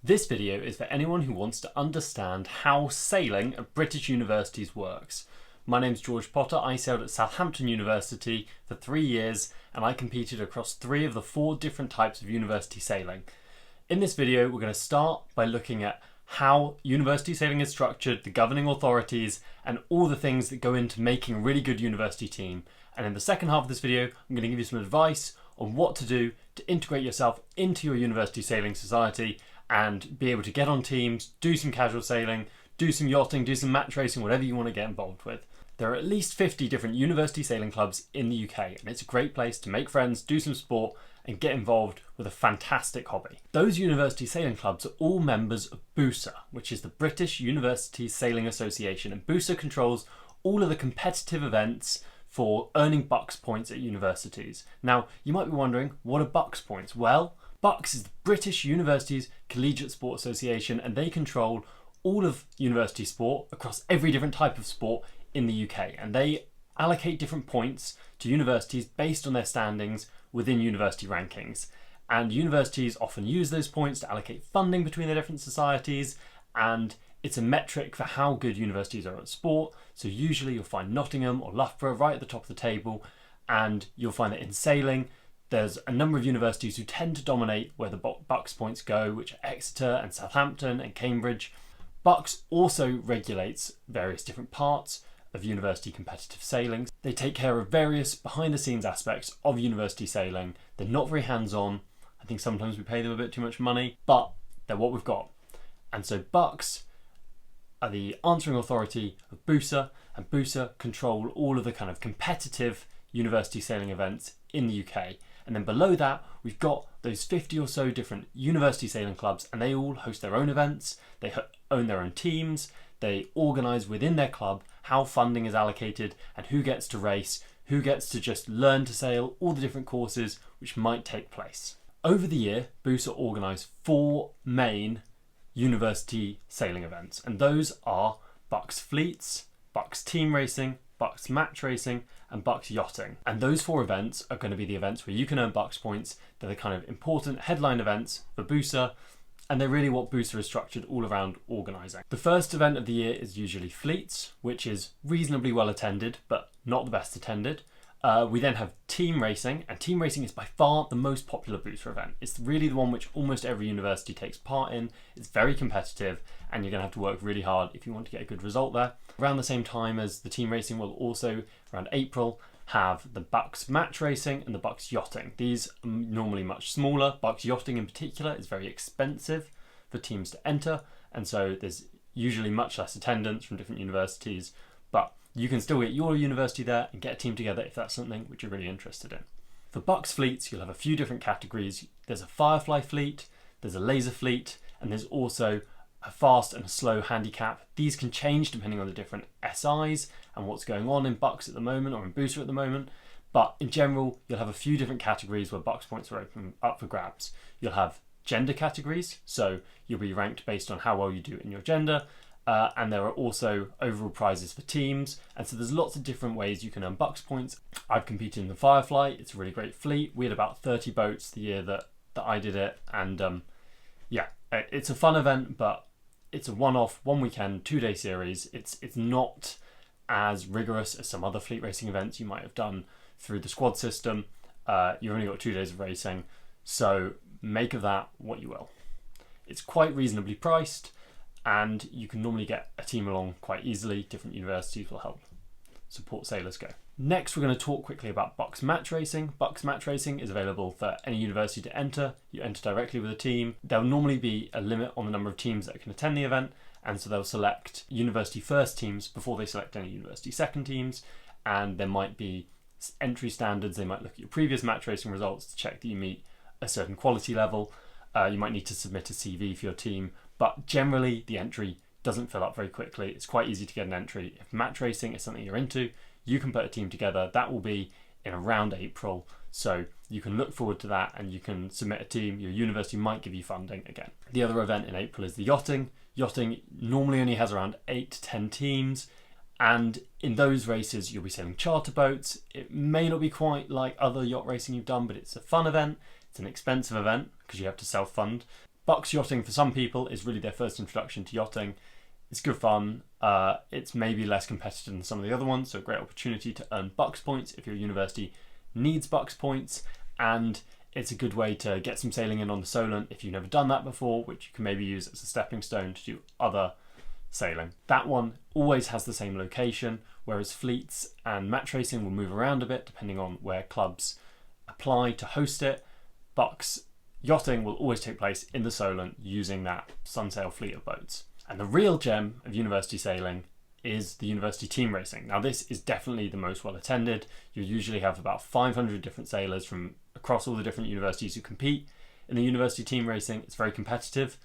This video is for anyone who wants to understand how sailing at British universities works. My name's George Potter. I sailed at Southampton University for 3 years and I competed across 3 of the 4 different types of university sailing. In this video we're going to start by looking at how university sailing is structured, the governing authorities and all the things that go into making a really good university team. And in the second half of this video I'm going to give you some advice on what to do to integrate yourself into your university sailing society and be able to get on teams, do some casual sailing, do some yachting, do some match racing, whatever you want to get involved with. There are at least 50 different university sailing clubs in the UK and it's a great place to make friends, do some sport and get involved with a fantastic hobby. Those university sailing clubs are all members of BUSA, which is the British University Sailing Association, and BUSA controls all of the competitive events for earning BUCS points at universities. Now, you might be wondering, what are BUCS points? Well, BUCS is the British Universities Collegiate Sport Association and they control all of university sport across every different type of sport in the UK, and they allocate different points to universities based on their standings within university rankings. And universities often use those points to allocate funding between the different societies, and it's a metric for how good universities are at sport. So usually you'll find Nottingham or Loughborough right at the top of the table, and you'll find that in sailing there's a number of universities who tend to dominate where the BUCS points go, which are Exeter and Southampton and Cambridge. BUCS also regulates various different parts of university competitive sailing. They take care of various behind the scenes aspects of university sailing. They're not very hands-on. I think sometimes we pay them a bit too much money, but they're what we've got. And so BUCS are the answering authority of BUSA, and BUSA control all of the kind of competitive university sailing events in the UK. And then below that, we've got those 50 or so different university sailing clubs, and they all host their own events, they own their own teams, they organise within their club how funding is allocated and who gets to race, who gets to just learn to sail, all the different courses which might take place. Over the year, BUSA organised 4 main university sailing events, and those are BUCS Fleets, BUCS Team Racing, BUCS Match Racing and BUCS Yachting. And those 4 events are going to be the events where you can earn BUCS points. They're the kind of important headline events for BUSA, and they're really what BUSA is structured all around organising. The first event of the year is usually Fleets, which is reasonably well attended, but not the best attended. We then have Team Racing, and Team Racing is by far the most popular BUSA event. It's really the one which almost every university takes part in. It's very competitive, and you're going to have to work really hard if you want to get a good result there. Around the same time as the Team Racing, will also, around April, have the BUCS Match Racing and the BUCS Yachting. These are normally much smaller. BUCS Yachting in particular is very expensive for teams to enter, and so there's usually much less attendance from different universities, but you can still get your university there and get a team together if that's something which you're really interested in. For BUCS Fleets, you'll have a few different categories. There's a Firefly fleet, there's a laser fleet, and there's also a fast and a slow handicap. These can change depending on the different SIs and what's going on in BUCS at the moment or in BUSA at the moment. But in general, you'll have a few different categories where BUCS points are up for grabs. You'll have gender categories, so you'll be ranked based on how well you do in your gender. And there are also overall prizes for teams. And so there's lots of different ways you can earn BUCS points. I've competed in the Firefly. It's a really great fleet. We had about 30 boats the year that I did it. And yeah, it's a fun event, but it's a one-off, 1 weekend, 2-day series. It's not as rigorous as some other fleet racing events you might have done through the squad system. You've only got 2 days of racing, so make of that what you will. It's quite reasonably priced, and you can normally get a team along quite easily. Different universities will help support sailors go. Next, we're going to talk quickly about BUCS Match Racing. BUCS Match Racing is available for any university to enter. You enter directly with a team. There'll normally be a limit on the number of teams that can attend the event, and so they'll select university first teams before they select any university second teams, and there might be entry standards. They might look at your previous match racing results to check that you meet a certain quality level. You might need to submit a CV for your team, but generally the entry doesn't fill up very quickly. It's quite easy to get an entry. If match racing is something you're into, you can put a team together. That will be in around April, so you can look forward to that and you can submit a team. Your university might give you funding again. The other event in April is the yachting. Yachting normally only has around 8 to 10 teams, and in those races you'll be sailing charter boats. It may not be quite like other yacht racing you've done, but it's a fun event. It's an expensive event because you have to self-fund, Bucks yachting for some people is really their first introduction to yachting. It's good fun. It's maybe less competitive than some of the other ones, so a great opportunity to earn Bucks points if your university needs Bucks points, and it's a good way to get some sailing in on the Solent if you've never done that before, which you can maybe use as a stepping stone to do other sailing. That one always has the same location, whereas fleets and match racing will move around a bit depending on where clubs apply to host it. Bucks yachting will always take place in the Solent using that Sunsail fleet of boats. And the real gem of university sailing is the university team racing. Now this is definitely the most well attended. You usually have about 500 different sailors from across all the different universities who compete in the university team racing. It's very competitive.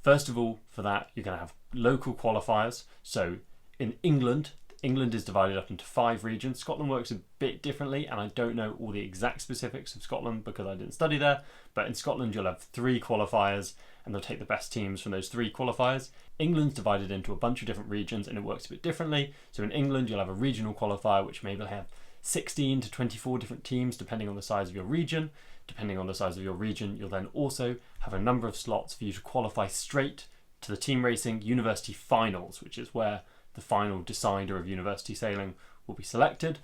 First of all, for that, you're going to have local qualifiers. So in England is divided up into 5 regions. Scotland works a bit differently, and I don't know all the exact specifics of Scotland because I didn't study there. But in Scotland, you'll have 3 qualifiers, and they'll take the best teams from those 3 qualifiers. England's divided into a bunch of different regions, and it works a bit differently. So in England, you'll have a regional qualifier, which maybe will have 16 to 24 different teams, depending on the size of your region. Depending on the size of your region, you'll then also have a number of slots for you to qualify straight to the team racing university finals, which is where the final decider of university sailing will be selected.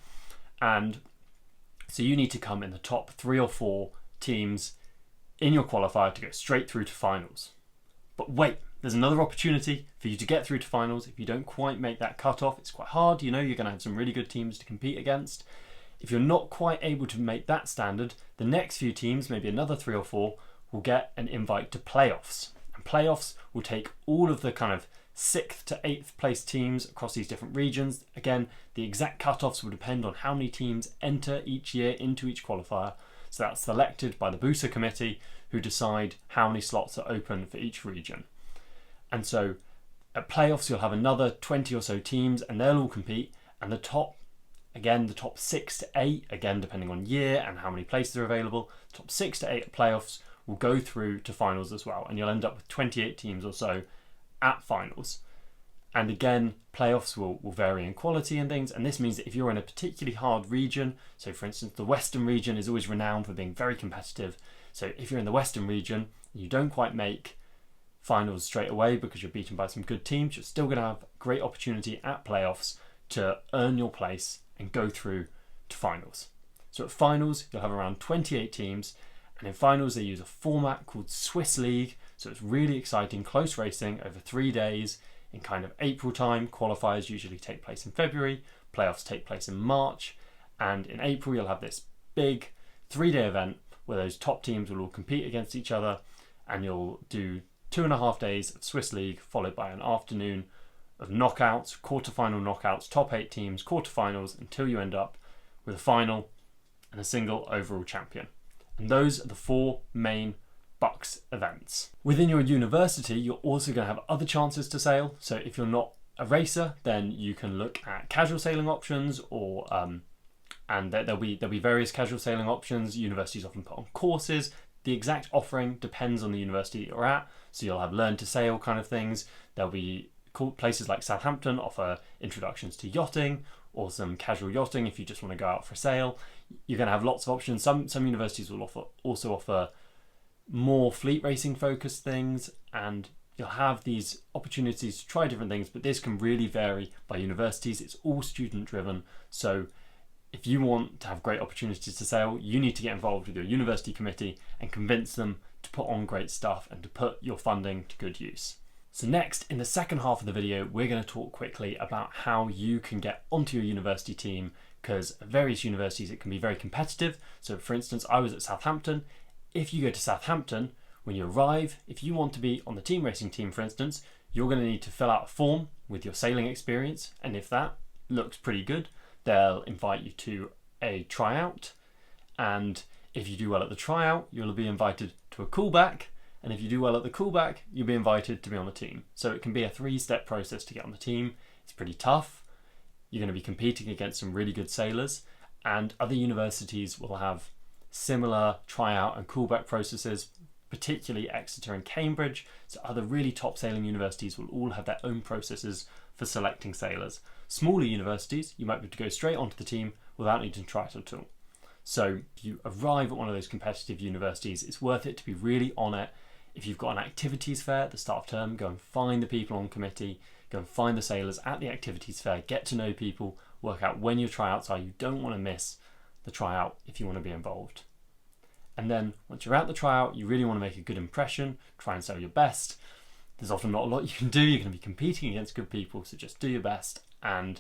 And so you need to come in the top 3 or 4 teams in your qualifier to go straight through to finals. But wait, there's another opportunity for you to get through to finals. If you don't quite make that cutoff, it's quite hard. You know, you're going to have some really good teams to compete against. If you're not quite able to make that standard, the next few teams, maybe another 3 or 4, will get an invite to playoffs. And playoffs will take all of the kind of 6th to 8th place teams across these different regions. Again, the exact cutoffs will depend on how many teams enter each year into each qualifier. So that's selected by the Booster Committee, who decide how many slots are open for each region. And so at playoffs, you'll have another 20 or so teams, and they'll all compete. And the top 6 to 8, again, depending on year and how many places are available, top 6 to 8 at playoffs will go through to finals as well. And you'll end up with 28 teams or so at finals. And again, playoffs will vary in quality and things, and this means that if you're in a particularly hard region, so for instance the Western region is always renowned for being very competitive, so if you're in the Western region and you don't quite make finals straight away because you're beaten by some good teams, you're still going to have a great opportunity at playoffs to earn your place and go through to finals. So at finals you'll have around 28 teams, and in finals they use a format called Swiss League. So it's really exciting, close racing over 3 days in kind of April time. Qualifiers usually take place in February, playoffs take place in March, and in April you'll have this big 3-day event where those top teams will all compete against each other, and you'll do 2.5 days of Swiss League followed by an afternoon of knockouts, quarterfinal knockouts, top 8 teams, quarterfinals, until you end up with a final and a single overall champion. And those are the 4 main Bucks events. Within your university, you're also going to have other chances to sail. So if you're not a racer, then you can look at casual sailing options, or and there'll be various casual sailing options. Universities often put on courses. The exact offering depends on the university that you're at. So you'll have learn to sail kind of things. There'll be places like Southampton offer introductions to yachting, or some casual yachting if you just want to go out for a sail. You're going to have lots of options. Some universities will also offer more fleet racing focused things, and you'll have these opportunities to try different things, but this can really vary by universities. It's all student driven, so if you want to have great opportunities to sail, you need to get involved with your university committee and convince them to put on great stuff and to put your funding to good use. So next, in the second half of the video, we're going to talk quickly about how you can get onto your university team, because at various universities it can be very competitive. So for instance, I was at Southampton. If you go to Southampton, when you arrive, if you want to be on the team racing team, for instance, you're going to need to fill out a form with your sailing experience. And if that looks pretty good, they'll invite you to a tryout. And if you do well at the tryout, you'll be invited to a callback. And if you do well at the callback, you'll be invited to be on the team. So it can be a 3-step process to get on the team. It's pretty tough. You're going to be competing against some really good sailors, and other universities will have similar tryout and callback processes, particularly Exeter and Cambridge. So other really top sailing universities will all have their own processes for selecting sailors. Smaller universities, you might be able to go straight onto the team without needing to try it at all. So if you arrive at one of those competitive universities, it's worth it to be really on it. If you've got an activities fair at the start of term, go and find the people on committee, go and find the sailors at the activities fair, get to know people, work out when your tryouts are. You don't want to miss the tryout if you want to be involved. And then once you're at the tryout, you really want to make a good impression, try and sell your best. There's often not a lot you can do. You're going to be competing against good people, so just do your best and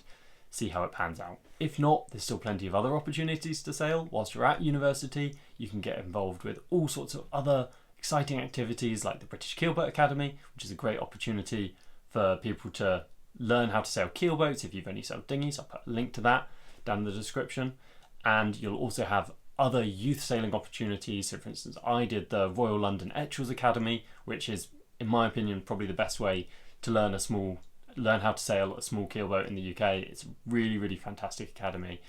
see how it pans out. If not, there's still plenty of other opportunities to sail. Whilst you're at university, you can get involved with all sorts of other exciting activities like the British Keelboat Academy, which is a great opportunity for people to learn how to sail keelboats. If you've only sailed dinghies, I'll put a link to that down in the description. And you'll also have other youth sailing opportunities. So for instance, I did the Royal London Etchells Academy, which is, in my opinion, probably the best way to learn how to sail a small keelboat in the UK. It's a really, really fantastic academy.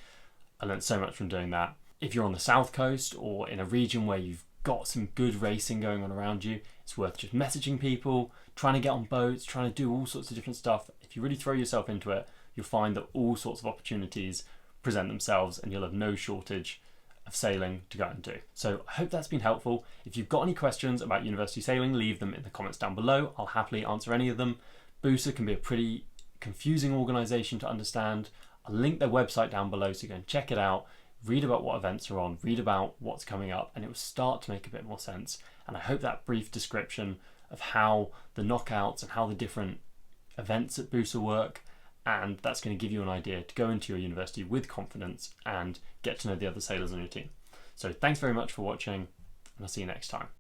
I learned so much from doing that. If you're on the south coast or in a region where you've got some good racing going on around you, it's worth just messaging people, trying to get on boats, trying to do all sorts of different stuff. If you really throw yourself into it, you'll find that all sorts of opportunities present themselves and you'll have no shortage of sailing to go and do. So I hope that's been helpful. If you've got any questions about university sailing, leave them in the comments down below. I'll happily answer any of them. BUSA can be a pretty confusing organisation to understand. I'll link their website down below, so go and check it out, read about what events are on, read about what's coming up, and it will start to make a bit more sense. And I hope that brief description of how the knockouts and how the different events at BUSA work, and that's going to give you an idea to go into your university with confidence and get to know the other sailors on your team. So thanks very much for watching, and I'll see you next time.